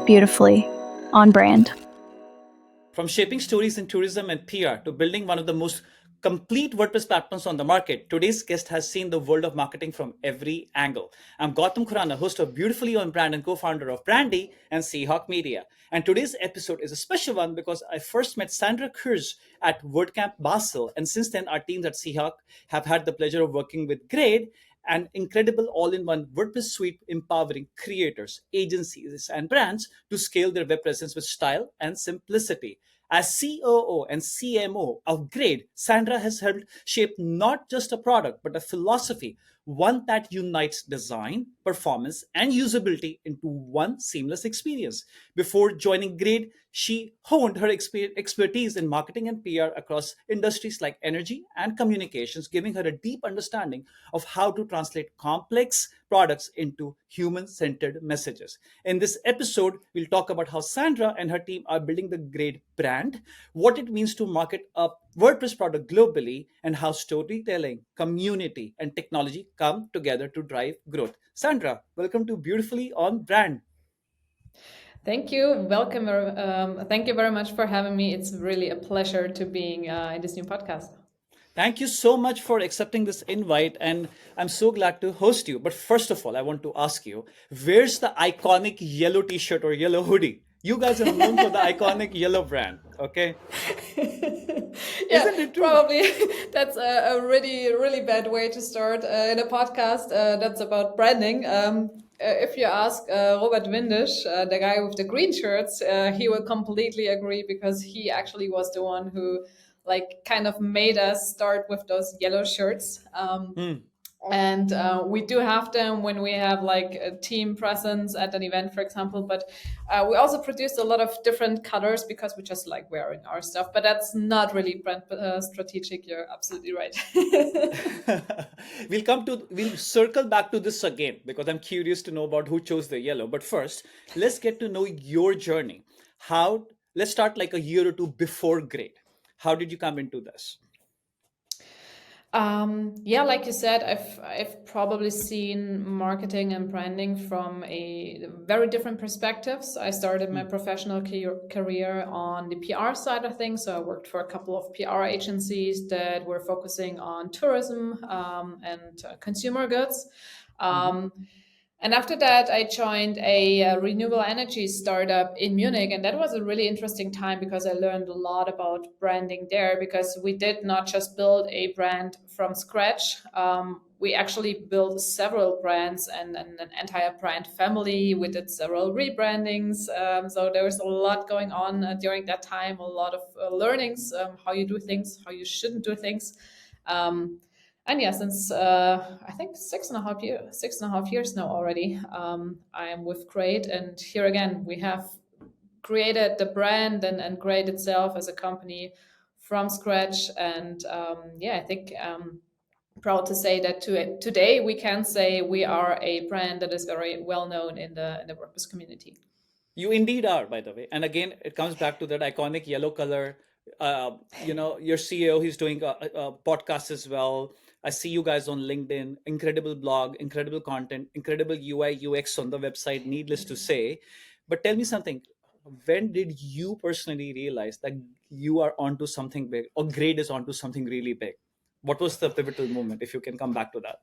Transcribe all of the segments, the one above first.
Beautifully on brand. From shaping stories in tourism and PR to building one of the most complete WordPress platforms on the market, today's guest has seen the world of marketing from every angle. I'm Gautam Khurana, host of Beautifully on Brand and co-founder of Brandy and Seahawk Media. And today's episode is a special one because I first met Sandra Kurze at WordCamp Basel, and since then our teams at Seahawk have had the pleasure of working with GREYD, an incredible all-in-one WordPress suite empowering creators, agencies, and brands to scale their web presence with style and simplicity. As COO and CMO of GREYD, Sandra has helped shape not just a product, but a philosophy, one that unites design, performance, and usability into one seamless experience. Before joining GREYD, she honed her expertise in marketing and PR across industries like energy and communications, giving her a deep understanding of how to translate complex products into human centered messages. In this episode, we'll talk about how Sandra and her team are building the GREYD brand, what it means to market a WordPress product globally, and how storytelling, community, and technology come together to drive growth. Sandra, welcome to Beautifully on Brand. Thank you. Welcome. Thank you very much for having me. It's really a pleasure to being in this new podcast. Thank you so much for accepting this invite, and I'm so glad to host you. But first of all, I want to ask you, where's the iconic yellow t shirt or yellow hoodie? You guys are known for the iconic yellow brand, okay? Yeah, Isn't it true? probably that's a really bad way to start in a podcast that's about branding. If you ask Robert Windisch, the guy with the green shirts, he will completely agree because he actually was the one who kind of made us start with those yellow shirts. And we do have them when we have like a team presence at an event, for example, but we also produced a lot of different colors because we just like wearing our stuff, but that's not really brand strategic. You're absolutely right. We'll circle back to this again because I'm curious to know about who chose the yellow. But first, let's get to know your journey. Let's start like a year or two before GREYD. How did you come into this? Yeah, like you said, I've probably seen marketing and branding from a very different perspectives. I started my professional career on the PR side of things. So I worked for a couple of PR agencies that were focusing on tourism and consumer goods. And after that, I joined a renewable energy startup in Munich. And that was a really interesting time because I learned a lot about branding there because we did not just build a brand from scratch. We actually built several brands and an entire brand family. We did several rebrandings. So there was a lot going on during that time, a lot of learnings, how you do things, how you shouldn't do things. And yeah, since I think 6.5 years now already, I am with GREYD. And here again, we have created the brand and GREYD itself as a company from scratch. And yeah, I think proud to say that today we can say we are a brand that is very well known in the WordPress community. You indeed are, by the way. And again, it comes back to that iconic yellow color. Your CEO, he's doing a podcast as well. I see you guys on LinkedIn, incredible blog, incredible content, incredible UI, UX on the website, needless to say. But tell me something. When did you personally realize that you are onto something big or GREYD is onto something really big? What was the pivotal moment, if you can come back to that?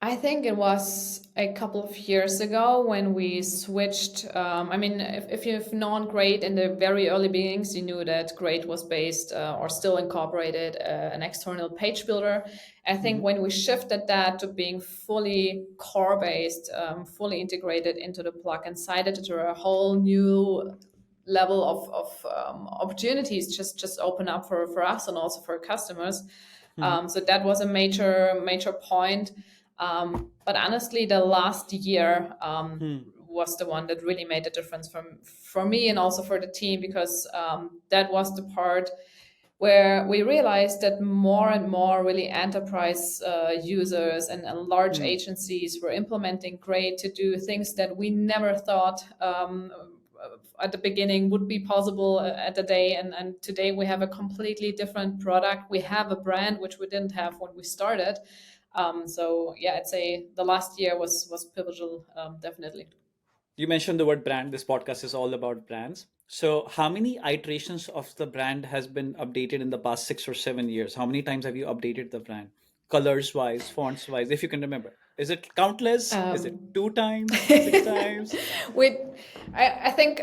I think it was a couple of years ago when we switched. I mean, if you've known GREYD in the very early beginnings, you knew that GREYD was based or still incorporated an external page builder. I think when we shifted that to being fully core based, fully integrated into the plugin side, it to a whole new level of opportunities just open up for us and also for customers. So that was a major point. But honestly, the last year was the one that really made a difference for me and also for the team, because that was the part where we realized that more and more really enterprise users and large agencies were implementing GREYD to do things that we never thought at the beginning would be possible at the day. And today we have a completely different product. We have a brand which we didn't have when we started. So yeah, I'd say the last year was pivotal, definitely. You mentioned the word brand. This podcast is all about brands. So, how many iterations of the brand has been updated in the past 6 or 7 years? How many times have you updated the brand, colors wise, fonts wise, if you can remember? Is it countless? Is it Um, 2 times, 6 times? we, I think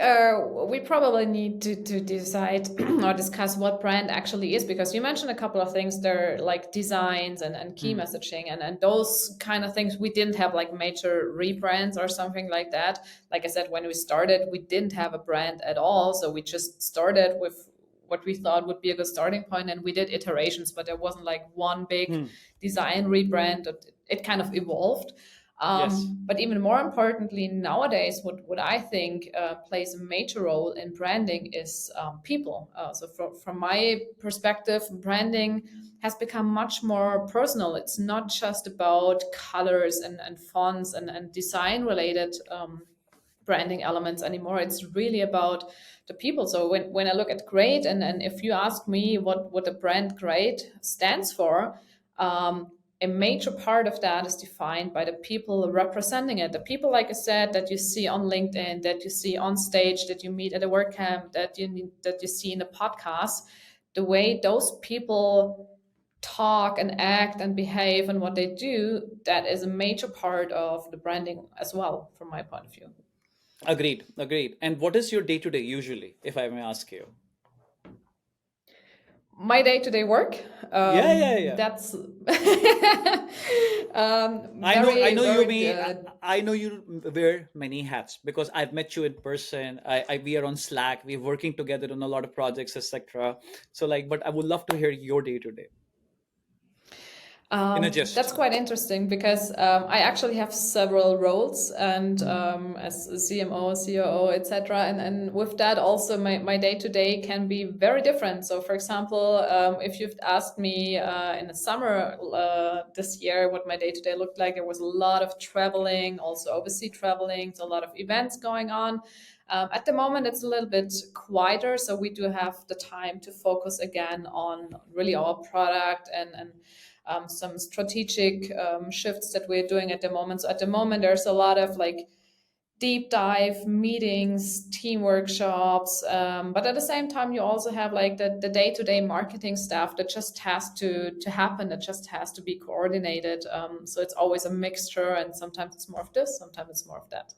we probably need to decide or discuss what brand actually is, because you mentioned a couple of things there, like designs and key Hmm. messaging and those kind of things. We didn't have like major rebrands or something like that. Like I said, when we started, we didn't have a brand at all. So we just started with what we thought would be a good starting point, and we did iterations, but there wasn't like one big Hmm. design rebrand. It kind of evolved. Yes. But even more importantly, nowadays, what I think plays a major role in branding is people. So from my perspective, branding has become much more personal. It's not just about colors and fonts and design related branding elements anymore. It's really about the people. So when I look at GREYD, and if you ask me what the brand GREYD stands for, a major part of that is defined by the people representing it. The people, like I said, that you see on LinkedIn, that you see on stage, that you meet at a work camp, that you see in a podcast. The way those people talk and act and behave and what they do, that is a major part of the branding as well, from my point of view. Agreed. Agreed. And what is your day to day usually, if I may ask you? My day-to-day work, Yeah, yeah, yeah. that's I very, know you very may, good. I know you wear many hats because I've met you in person. We are on Slack. We're working together on a lot of projects, etc. So, like, but I would love to hear your day to day in a That's gist. quite interesting, because I actually have several roles, and as a CMO, COO, etc. And with that, also my day to day can be very different. So, for example, if you've asked me in the summer this year what my day to day looked like, there was a lot of traveling, also overseas traveling, so a lot of events going on. At the moment, it's a little bit quieter, so we do have the time to focus again on really our product and some strategic shifts that we're doing at the moment. So at the moment, there's a lot of like deep dive meetings, team workshops, but at the same time, you also have like the day-to-day marketing stuff that just has to happen, that just has to be coordinated. So it's always a mixture, and sometimes it's more of this, sometimes it's more of that.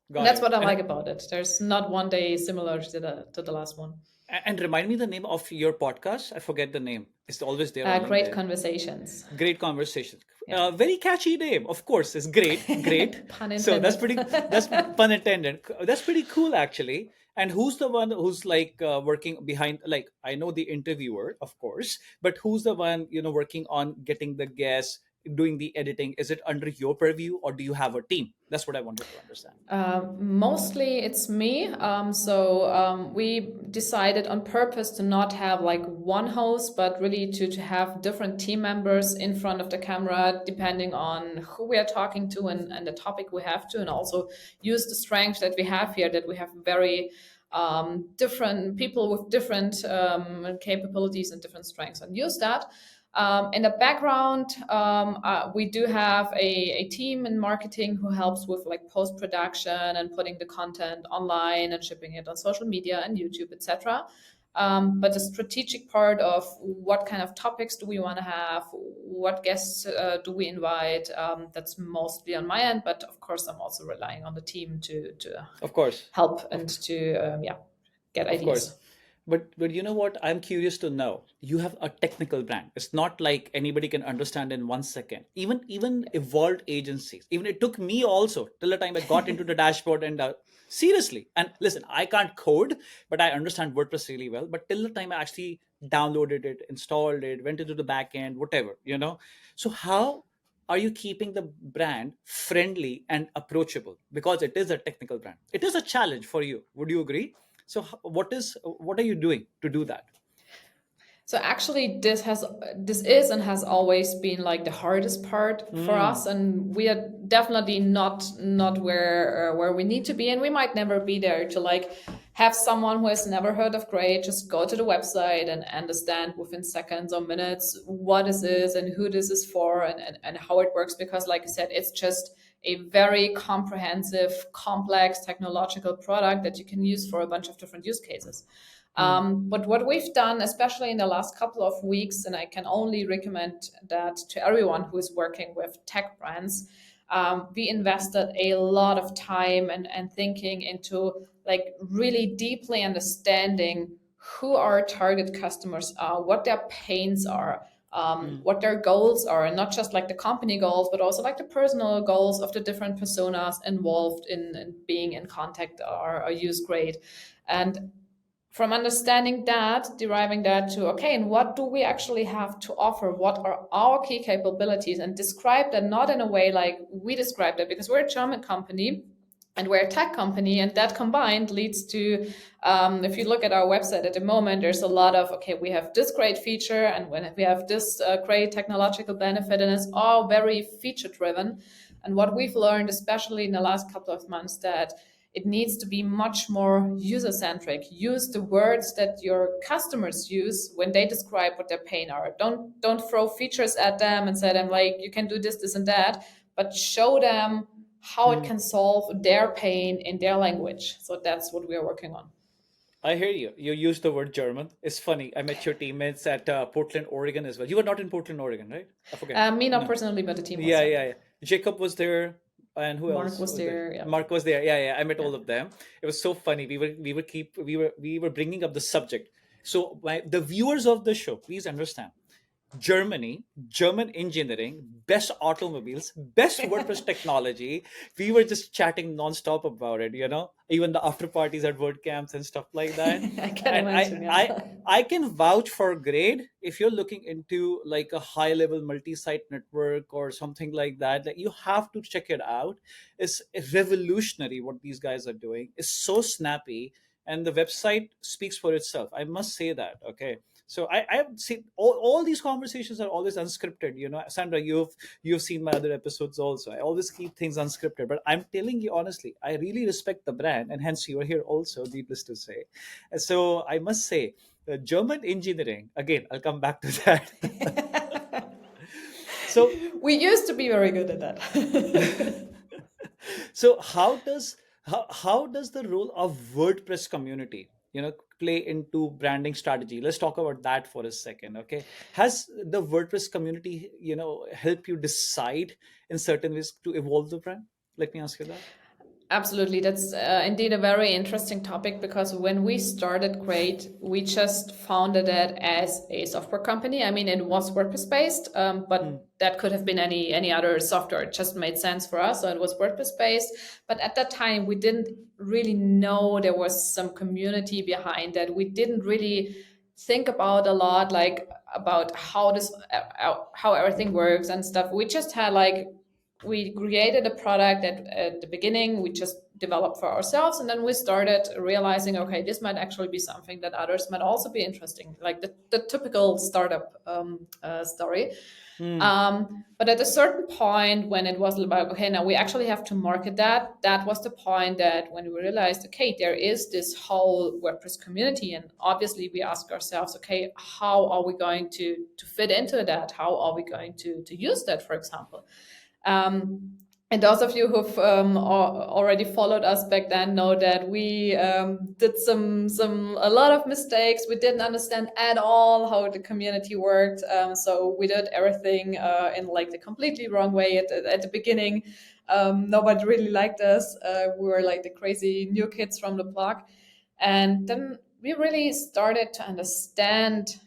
And Got that's it. what I like about it. There's not one day similar to the last one. And remind me the name of your podcast. I forget the name. It's always there on Great LinkedIn. conversations. Great conversation. Yeah. Very catchy name, of course. It's great, great. Pun So that's intended. pretty. That's pun intended. That's pretty cool, actually. And who's the one who's like working behind? Like I know the interviewer, of course, but who's the one working on getting the guests, doing the editing? Is it under your purview, or do you have a team? That's what I wanted to understand. Mostly it's me. So we decided on purpose to not have like one host, but really to have different team members in front of the camera, depending on who we are talking to and the topic we have to, and also use the strength that we have here, that we have very different people with different capabilities and different strengths, and use that. In the background, we do have a team in marketing who helps with like post production and putting the content online and shipping it on social media and YouTube, etc. But the strategic part of what kind of topics do we want to have, what guests do we invite, that's mostly on my end. But of course, I'm also relying on the team to Of course. help and to get Of course. ideas. But you know what? I'm curious to know. You have a technical brand. It's not like anybody can understand in 1 second. Even evolved agencies. Even it took me also till the time I got into the dashboard and seriously. And listen, I can't code, but I understand WordPress really well. But till the time I actually downloaded it, installed it, went into the back end, whatever. So how are you keeping the brand friendly and approachable? Because it is a technical brand. It is a challenge for you. Would you agree? So what are you doing to do that? So actually, this is and has always been like the hardest part for us, Mm, and we are definitely not where we need to be, and we might never be there to like have someone who has never heard of GREYD just go to the website and understand within seconds or minutes what this is and who this is for and how it works. Because like I said, it's just a very comprehensive, complex technological product that you can use for a bunch of different use cases. But what we've done, especially in the last couple of weeks, and I can only recommend that to everyone who is working with tech brands, we invested a lot of time and thinking into like really deeply understanding who our target customers are, what their pains are, what their goals are, and not just like the company goals, but also like the personal goals of the different personas involved in being in contact or use GREYD. And from understanding that, deriving that to, okay, and what do we actually have to offer? What are our key capabilities? And describe that not in a way like we described it, because we're a German company and we're a tech company, and that combined leads to, if you look at our website at the moment, there's a lot of, okay, we have this great feature and when we have this great technological benefit, and it's all very feature driven. And what we've learned, especially in the last couple of months, that it needs to be much more user-centric. Use the words that your customers use when they describe what their pain are. Don't throw features at them and say them like, you can do this, this, and that, but show them how it can solve their pain in their language. So that's what we are working on. I hear you. You use the word German. It's funny. I met your teammates at Portland, Oregon as well. You were not in Portland, Oregon, right? I forget. Me not personally, but the team was Yeah, there. yeah, yeah. Jacob was there, and who Mark else was there. Yeah. Mark was there. Yeah, yeah. I met all of them. It was so funny. We were bringing up the subject. So the viewers of the show, please understand. Germany, German engineering, best automobiles, best WordPress technology. We were just chatting nonstop about it, even the after parties at WordCamps and stuff like that. I can And imagine. Yeah. I can vouch for GREYD if you're looking into like a high level multi-site network or something like that. That you have to check it out. It's revolutionary what these guys are doing. It's so snappy, and the website speaks for itself. I must say that. Okay. So I've seen all these conversations are always unscripted. Sandra, you've seen my other episodes also. I always keep things unscripted, but I'm telling you honestly, I really respect the brand, and hence you are here also, needless to say. And so I must say, German engineering. Again, I'll come back to that. So we used to be very good at that. So how does the role of WordPress community play into branding strategy? Let's talk about that for a second. Okay, has the WordPress community help you decide in certain ways to evolve the brand? Let me ask you that. Absolutely. That's indeed a very interesting topic, because when we started GREYD, we just founded it as a software company. I mean, it was WordPress based, but that could have been any other software. It just made sense for us. So it was WordPress based. But at that time, we didn't really know there was some community behind that. We didn't really think about a lot, like about how everything works and stuff. We just had we created a product that at the beginning we just developed for ourselves, and then we started realizing, okay, this might actually be something that others might also be interesting, like the typical startup story. But at a certain point, when it was about, okay, now we actually have to market that was the point that when we realized, okay, there is this whole WordPress community, and obviously we ask ourselves, okay, how are we going to fit into that? How are we going to use that, for example? And those of you who've already followed us back then know that we did a lot of mistakes. We didn't understand at all how the community worked. So we did everything in like the completely wrong way at the beginning. Nobody really liked us. We were like the crazy new kids from the block. And then we really started to understand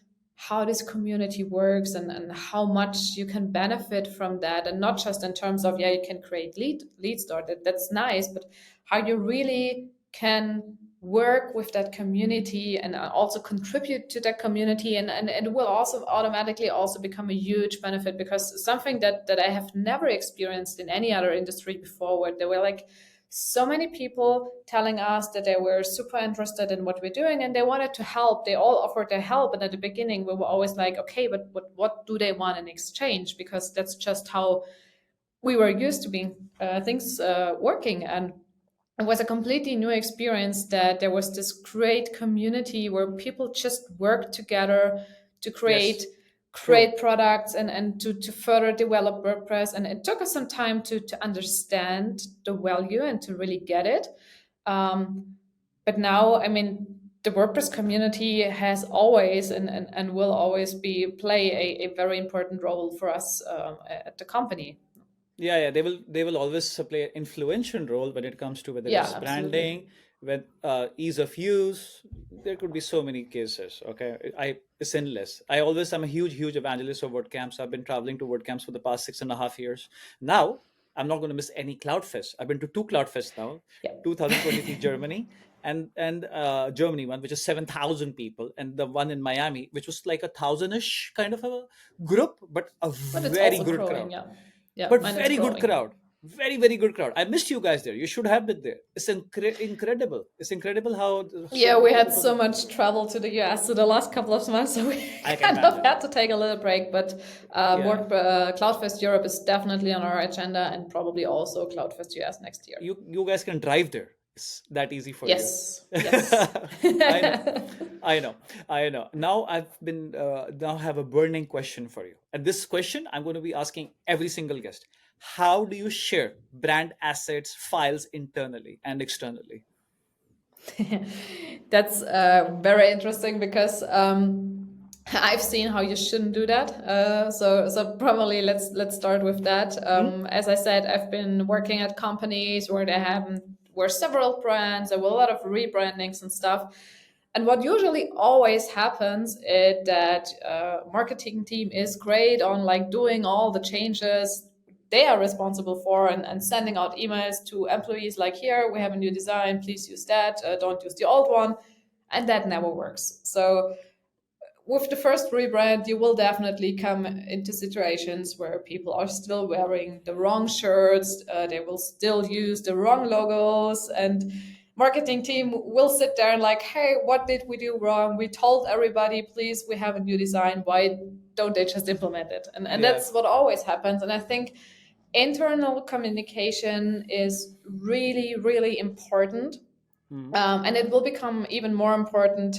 how this community works and how much you can benefit from that, and not just in terms of, you can create lead store, that's nice, but how you really can work with that community and also contribute to that community, and it will also automatically also become a huge benefit, because something that I have never experienced in any other industry before, where there were like so many people telling us that they were super interested in what we're doing and they wanted to help. They all offered their help. And at the beginning, we were always like, okay, but what do they want in exchange? Because that's just how we were used to being things working. And it was a completely new experience that there was this great community where people just worked together to create True. products and to further develop WordPress. And it took us some time to understand the value and to really get it. But now, I mean, the WordPress community has always and will always play a very important role for us at the company. Yeah, they will always play an influential role when it comes to whether Yeah, it's absolutely. branding, with ease of use. There could be so many cases. Okay, it's endless. I'm a huge evangelist of WordCamps. I've been traveling to WordCamps for the past 6.5 years. Now I'm not going to miss any CloudFest. I've been to two CloudFests now, Yeah. 2023 Germany and Germany one, which is 7,000 people, and the one in Miami, which was like 1,000-ish kind of a group, but a But it's very also good growing, crowd. yeah. Yeah, But and it's very good growing. crowd. Very good crowd. I missed you guys there. You should have been there. It's incredible. It's incredible how so Yeah, many we had people. so much travel to the US so the last couple of months, so we I can kind of imagine. had to take a little break. But Yeah, CloudFest Europe is definitely on our agenda, and probably also CloudFest US next year. you guys can drive there. It's that easy for you. Yes, yes. I know, I know. Now now have a burning question for you. And this question I'm going to be asking every single guest. How do you share brand assets, files internally and externally? That's very interesting because I've seen how you shouldn't do that. So probably let's start with that. Hmm? As I said, I've been working at companies where were several brands. There were a lot of rebrandings and stuff. And what usually always happens is that marketing team is great on like doing all the changes they are responsible for and sending out emails to employees like, here we have a new design, please use that, don't use the old one, and that never works. So with the first rebrand, you will definitely come into situations where people are still wearing the wrong shirts, they will still use the wrong logos, and marketing team will sit there and like, hey, what did we do wrong? We told everybody, please, we have a new design, why don't they just implement it? And Yeah. that's what always happens. And I think internal communication is really, really important. Hmm. And it will become even more important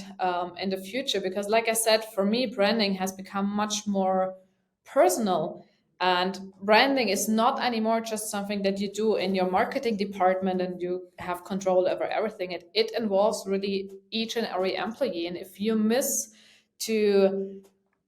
in the future because, like I said, for me, branding has become much more personal. And branding is not anymore just something that you do in your marketing department and you have control over everything. It involves really each and every employee. And if you miss to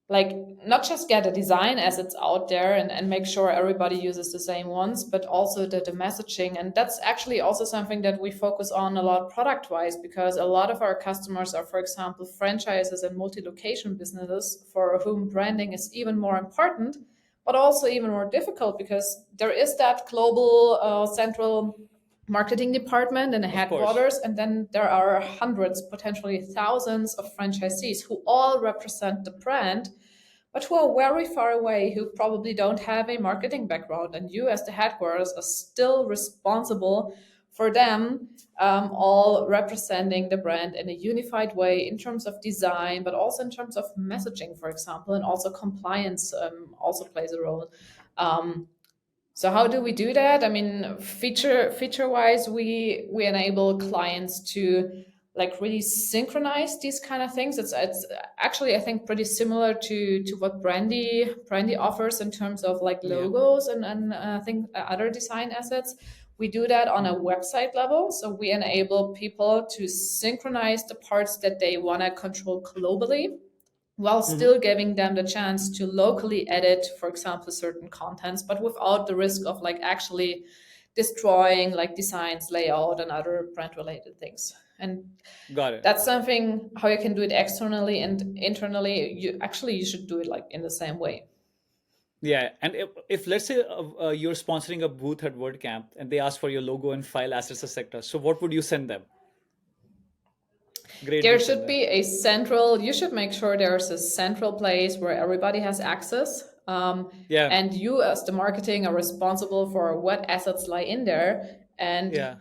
like not just get a design as it's out there and make sure everybody uses the same ones, but also the messaging. And that's actually also something that we focus on a lot product wise, because a lot of our customers are, for example, franchises and multi-location businesses for whom branding is even more important, but also even more difficult because there is that global central marketing department and a Of course. headquarters, and then there are hundreds, potentially thousands of franchisees who all represent the brand but who are very far away, who probably don't have a marketing background. And you, as the headquarters, are still responsible for them all representing the brand in a unified way in terms of design, but also in terms of messaging, for example, and also compliance also plays a role. So how do we do that? I mean, feature wise, we enable clients to like really synchronize these kind of things. It's actually I think pretty similar to what Brandy offers in terms of like Yeah. logos and I think other design assets. We do that on a Hmm. website level. So we enable people to synchronize the parts that they want to control globally while Hmm. still giving them the chance to locally edit, for example, certain contents, but without the risk of like actually destroying like designs, layout, and other brand related things. And Got it. that's something how you can do it externally and internally. You should do it like in the same way. Yeah, and if let's say you're sponsoring a booth at WordCamp and they ask for your logo and file assets, etc., so what would you send them? Grade There would send should them. be you should make sure there's a central place where everybody has access. Yeah, And you, as the marketing, are responsible for what assets lie in there. And yeah.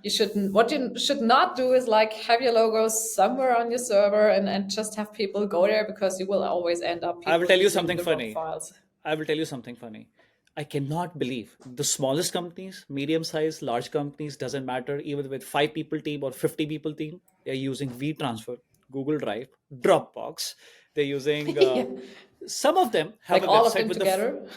what you should not do is like have your logos somewhere on your server and just have people go there because you will always end up I will people tell you using something the wrong funny. files. I will tell you something funny. I cannot believe the smallest companies, medium size, large companies, doesn't matter, even with 5 people team or 50 people team, they're using WeTransfer, Google Drive, Dropbox. They're using, Yeah, some of them have like a all of website them with together.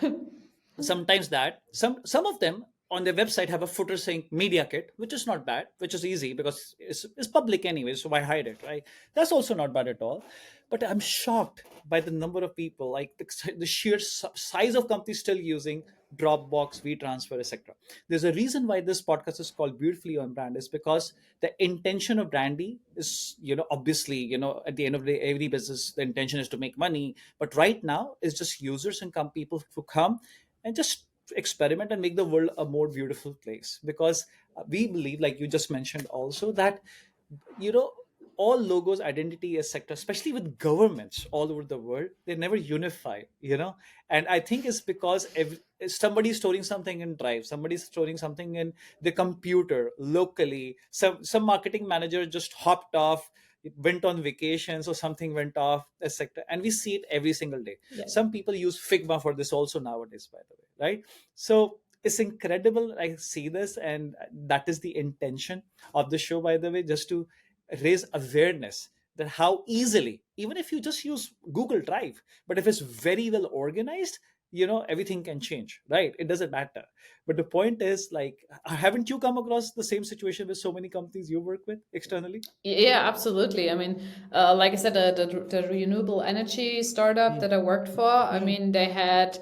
sometimes that some of them on their website have a footer saying media kit, which is not bad, which is easy because it's public anyway, so why hide it, right? That's also not bad at all. But I'm shocked by the number of people, like the sheer size of companies still using Dropbox, WeTransfer, etc. There's a reason why this podcast is called Beautifully on Brand, is because the intention of Brandy is, obviously, at the end of the day, every business, the intention is to make money, but right now it's just users and people who come and just experiment and make the world a more beautiful place. Because we believe, like you just mentioned also, that you know all logos, identity, etc., especially with governments all over the world, they never unify. And I think it's because somebody's storing something in Drive, somebody's storing something in the computer locally, some marketing manager just hopped off, it went on vacations or something went off, etc., and we see it every single day. Yeah. Some people use Figma for this also nowadays, by the way, right? So it's incredible. I see this, and that is the intention of the show, by the way, just to raise awareness that how easily, even if you just use Google Drive, but if it's very well organized, everything can change, right? It doesn't matter. But the point is, like, haven't you come across the same situation with so many companies you work with externally? Yeah, absolutely. I mean, like I said, the renewable energy startup that I worked for, I Hmm. mean, they had,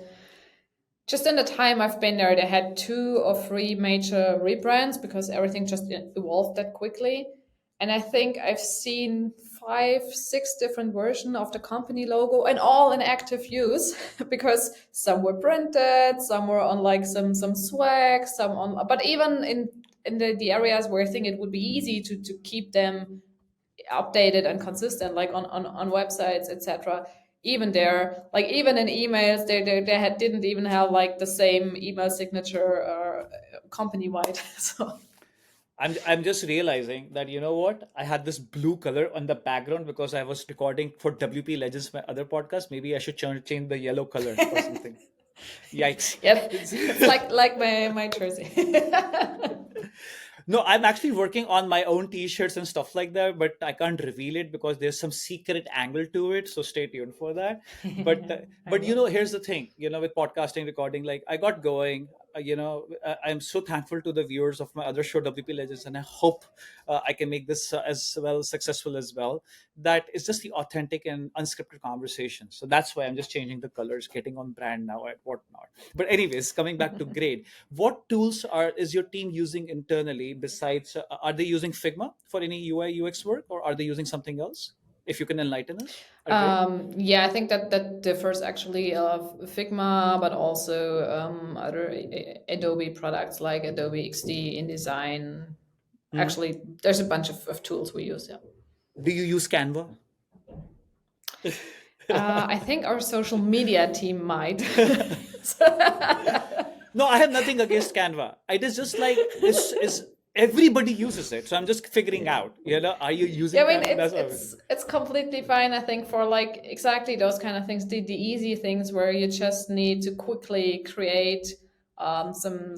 just in the time I've been there, they had 2 or 3 major rebrands because everything just evolved that quickly. And I think I've seen 5, 6 different versions of the company logo, and all in active use because some were printed, some were on like some swag, some on, but even in the areas where I think it would be easy to keep them updated and consistent, like on websites, etc. Even there, like even in emails, didn't even have like the same email signature company wide. So I'm just realizing that, you know what? I had this blue color on the background because I was recording for WP Legends, my other podcast. Maybe I should change the yellow color or something. Yikes. yeah, it's like my jersey. No, I'm actually working on my own t-shirts and stuff like that, but I can't reveal it because there's some secret angle to it. So stay tuned for that. But I but will. here's the thing. With podcasting, recording, like I got going. I'm so thankful to the viewers of my other show, WP Legends, and I hope I can make this as well successful as well. That is just the authentic and unscripted conversation. So that's why I'm just changing the colors, getting on brand now and whatnot. But anyways, coming back to Grade, what tools is your team using internally besides? Are they using Figma for any UI UX work, or are they using something else? If you can enlighten us, great. Yeah, I think that differs actually of Figma, but also other Adobe products like Adobe XD, InDesign. Hmm. Actually, there's a bunch of tools we use. Yeah. Do you use Canva? I think our social media team might. No, I have nothing against Canva. It is just like is everybody uses it, so I'm just figuring out. Are you Yeah, using I mean Canva? it's That's all. it's it's completely fine. I think for like exactly those kind of things, the easy things where you just need to quickly create some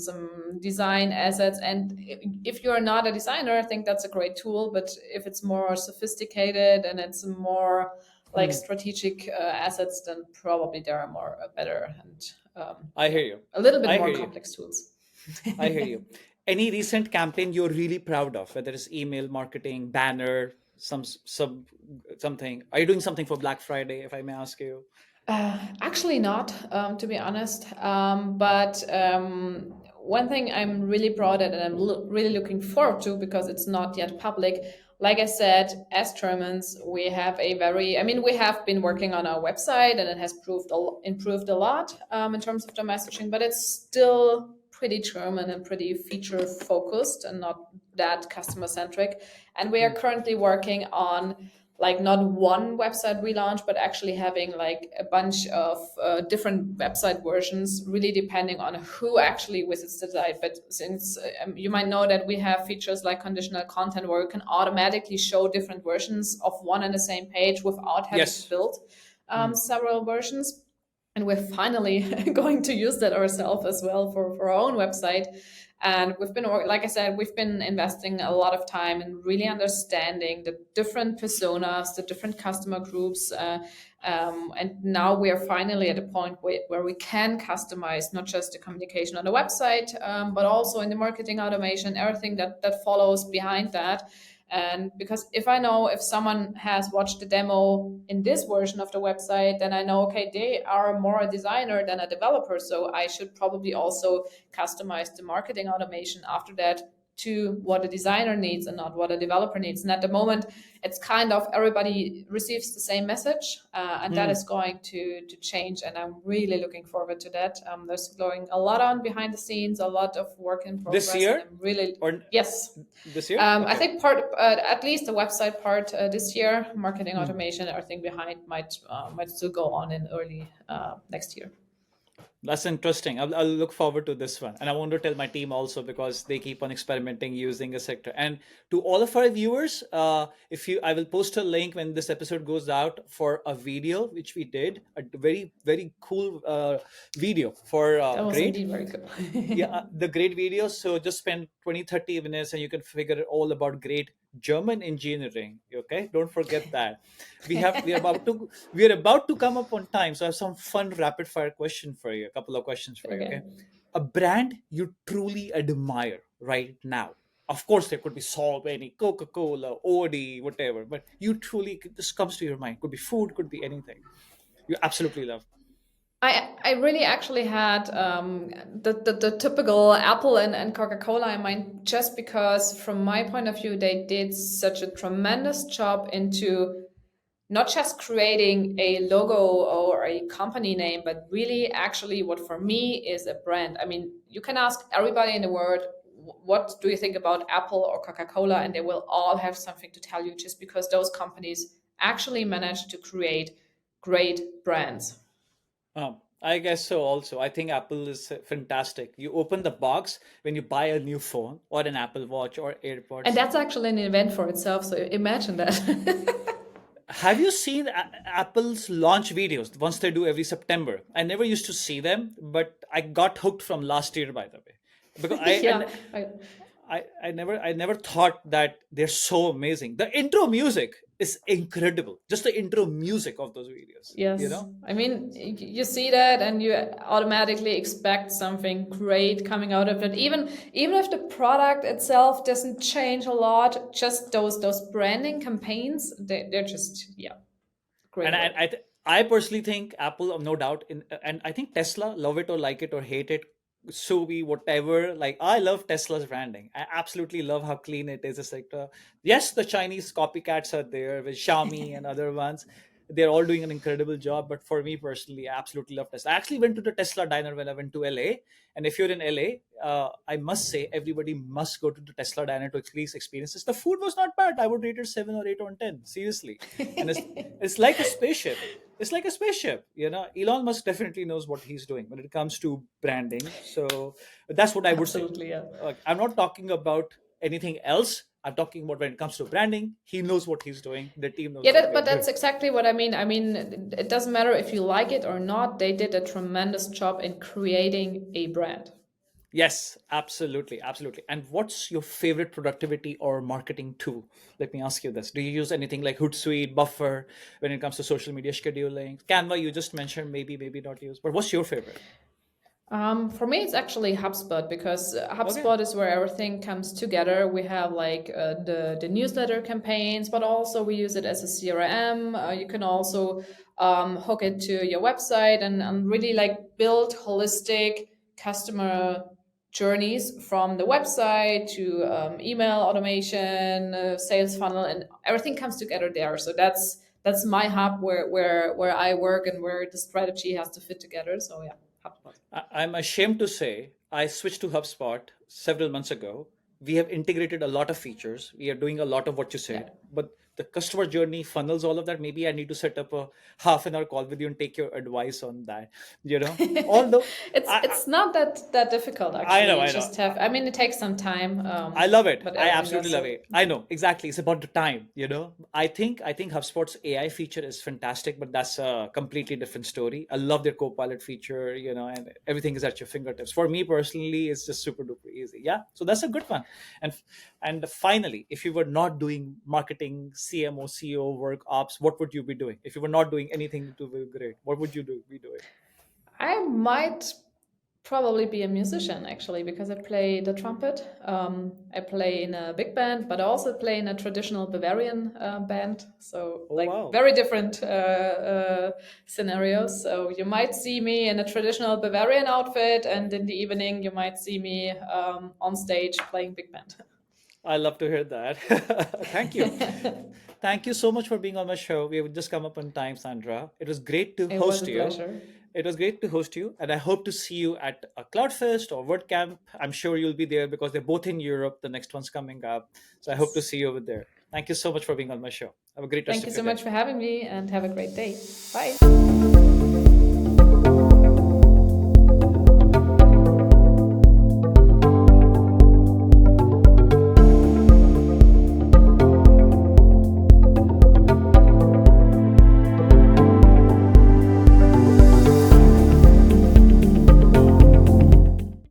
design assets. And if you're not a designer, I think that's a great tool. But if it's more sophisticated and it's more like Hmm. strategic assets, then probably there are more better and I yeah, hear you. a little bit I more hear you. complex tools. I hear you. Any recent campaign you're really proud of, whether it's email marketing, banner, something? Are you doing something for Black Friday, if I may ask you? Actually, not, to be honest. But one thing I'm really proud of and I'm really looking forward to because it's not yet public. Like I said, as Germans, we have we have been working on our website and it has improved a lot in terms of the messaging, but it's still pretty German and pretty feature focused and not that customer centric. And we are Hmm. currently working on like not one website relaunch, but actually having like a bunch of different website versions, really depending on who actually visits the site. But since you might know that we have features like conditional content where you can automatically show different versions of one and the same page without having to Yes. build Hmm. several versions. and we're finally going to use that ourselves as well for our own website. And we've been, like I said, we've been investing a lot of time in really understanding the different personas, the different customer groups. And now we are finally at a point where we can customize not just the communication on the website, but also in the marketing automation, everything that follows behind that. And because if I know if someone has watched the demo in this version of the website, then I know, okay, they are more a designer than a developer. So I should probably also customize the marketing automation after that to what a designer needs and not what a developer needs. And at the moment, it's kind of everybody receives the same message, and that is going to change. And I'm really looking forward to that. There's going a lot on behind the scenes, a lot of work in progress. This year? And I'm really, Or yes. this year? I think at least the website part this year, marketing automation, everything behind might still go on in early next year. That's interesting. I'll look forward to this one. And I want to tell my team also, because they keep on experimenting using a sector. And to all of our viewers, I will post a link when this episode goes out for a video, which we did, a very, very cool video for That was GREYD. indeed very cool. Yeah, the GREYD video. So just spend 20-30 minutes and you can figure all about GREYD German engineering. Okay, don't forget that. We are about to come up on time, so I have some fun rapid fire question for you. A couple of questions for you. Okay, a brand you truly admire right now. Of course, there could be Solvay, Coca-Cola, OD, whatever, but you truly, this comes to your mind. Could be food, could be anything. You absolutely love. I really actually had the typical Apple and Coca-Cola in mind, just because from my point of view, they did such a tremendous job into not just creating a logo or a company name, but really actually what for me is a brand. I mean, you can ask everybody in the world, what do you think about Apple or Coca-Cola? And they will all have something to tell you, just because those companies actually managed to create great brands. I guess so also. I think Apple is fantastic. You open the box when you buy a new phone or an Apple Watch or AirPods. And that's actually an event for itself. So imagine that. Have you seen Apple's launch videos, once they do every September? I never used to see them, but I got hooked from last year, by the way. Because I never thought that they're so amazing. The intro music is incredible. Just the intro music of those videos. Yes. You know? I mean, you see that and you automatically expect something great coming out of it. Even if the product itself doesn't change a lot, just those branding campaigns, they're just, great. And I personally think Apple, no doubt, and I think Tesla, love it or like it or hate it, so be whatever. Like, I love Tesla's branding. I absolutely love how clean it is. It's like, yes, the Chinese copycats are there with Xiaomi and other ones. They're all doing an incredible job. But for me personally, I absolutely love Tesla. I actually went to the Tesla diner when I went to LA. And if you're in LA, I must say everybody must go to the Tesla diner to experience this. The food was not bad. I would rate it 7 or 8 on 10. Seriously. And it's like a spaceship. It's like a spaceship. You know, Elon Musk definitely knows what he's doing when it comes to branding. So that's what I would say. Absolutely, yeah. I'm not talking about anything else. I'm talking about when it comes to branding, he knows what he's doing. The team knows. But that's exactly what I mean. I mean, it doesn't matter if you like it or not. They did a tremendous job in creating a brand. Yes, absolutely. Absolutely. And what's your favorite productivity or marketing tool? Let me ask you this. Do you use anything like Hootsuite, Buffer when it comes to social media scheduling? Canva, you just mentioned, maybe not use. But what's your favorite? For me, it's actually HubSpot, because HubSpot is where everything comes together. We have like the newsletter campaigns, but also we use it as a CRM. You can also hook it to your website and really like build holistic customer journeys from the website to email automation, sales funnel, and everything comes together there. So that's my hub where I work and where the strategy has to fit together. So yeah. HubSpot. I'm ashamed to say I switched to HubSpot several months ago. We have integrated a lot of features. We are doing a lot of what you said. But the customer journey, funnels, all of that, maybe I need to set up a half an hour call with you and take your advice on that. Although It's not that difficult I actually. know, You I know. just have. I mean, it takes some time. I love it. But I everything absolutely goes love so. it. I know exactly. It's about the time. I think HubSpot's AI feature is fantastic, but that's a completely different story. I love their Copilot feature. And everything is at your fingertips. For me personally, it's just super duper easy. Yeah. So that's a good one. And finally, if you were not doing marketing, CMO, CEO work, ops, what would you be doing? If you were not doing anything to be great, what would you be doing? I might probably be a musician actually because I play the trumpet. I play in a big band, but I also play in a traditional Bavarian band. So Oh like wow. very different scenarios. So you might see me in a traditional Bavarian outfit, and in the evening you might see me on stage playing big band. I love to hear that. Thank you. Thank you so much for being on my show. We have just come up on time, Sandra. It was great to It was host a you. pleasure. It was great to host you, and I hope to see you at a Cloudfest or WordCamp. I'm sure you'll be there because they're both in Europe. The next one's coming up. So I hope to Yes. see you over there. Thank you so much for being on my show. Have a great rest Thank you of so your day. much for having me and have a great day. Bye.